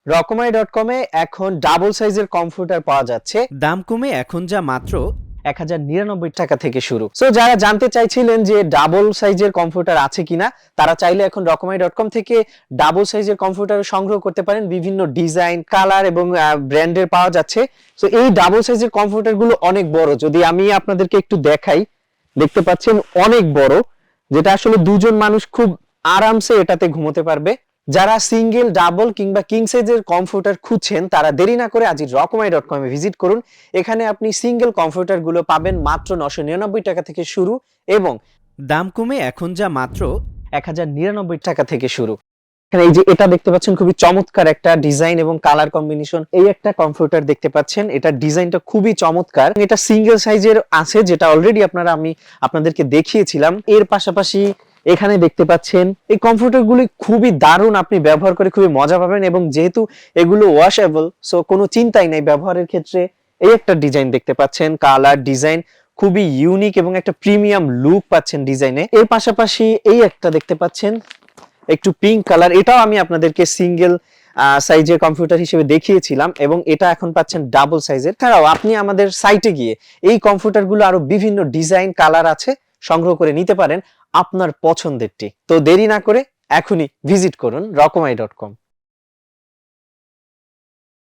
রকমাই.কমে এখন ডাবল সাইজের কম্পিউটার পাওয়া যাচ্ছে দাম কমে এখন যা মাত্র 1099 টাকা থেকে শুরু। সো যারা জানতে চাইছিলেন যে ডাবল সাইজের কম্পিউটার আছে কিনা, তারা চাইলে এখন রকমাই.কম থেকে ডাবল সাইজের কম্পিউটার সংগ্রহ করতে পারেন। বিভিন্ন ডিজাইন, কালার এবং ব্র্যান্ডের পাওয়া যাচ্ছে। সো এই ডাবল সাইজের কম্পিউটারগুলো অনেক বড়। যদি আমি আপনাদেরকে একটু দেখাই, দেখতে পাচ্ছেন অনেক বড়, যেটা আসলে দুজন মানুষ খুব আরামসে এটাতে ঘুমোতে পারবে। যারা সিঙ্গেল, ডাবল কিংবা কিং সাইজের কম্পিউটার খুঁজছেন, তারা দেরি না করে আজই রকমাই.কমে ভিজিট করুন। এখানে আপনি সিঙ্গেল কম্পিউটার গুলো পাবেন মাত্র 999 টাকা থেকে শুরু এবং দাম কমে এখন যা মাত্র 1099 টাকা থেকে শুরু। এখানে এই যে এটা দেখতে পাচ্ছেন, খুবই চমৎকার একটা ডিজাইন এবং কালার কম্বিনেশন। এই একটা কম্পিউটার দেখতে পাচ্ছেন, এটা ডিজাইনটা খুবই চমৎকার। এটা সিঙ্গেল সাইজের আছে, যেটা অলরেডি আমি আপনাদেরকে দেখিয়েছিলাম। এর পাশাপাশি এখানে দেখতে পাচ্ছেন এই কম্পিউটারগুলি খুবই দারুণ, আপনি ব্যবহার করে খুবই মজা পাবেন এবং যেহেতু এগুলো ওয়াশেবল, সো কোনো চিন্তাই নাই ব্যবহারের ক্ষেত্রে। এই একটা ডিজাইন দেখতে পাচ্ছেন, কালার ডিজাইন খুবই ইউনিক এবং একটা প্রিমিয়াম লুক পাচ্ছেন ডিজাইনে। এর পাশাপাশি এই একটা দেখতে পাচ্ছেন, একটু পিঙ্ক কালার, এটাও আমি আপনাদেরকে সিঙ্গেল সাইজের কম্পিউটার হিসেবে দেখিয়েছিলাম এবং এটা এখন পাচ্ছেন ডাবল সাইজের। এছাড়াও আপনি আমাদের সাইটে গিয়ে এই কম্পিউটারগুলো আরো বিভিন্ন ডিজাইন, কালার আছে, সংগ্রহ করে নিতে পারেন আপনার পছন্দেরটি। তো দেরি না করে এখনই ভিজিট করুন রকমাই.কম।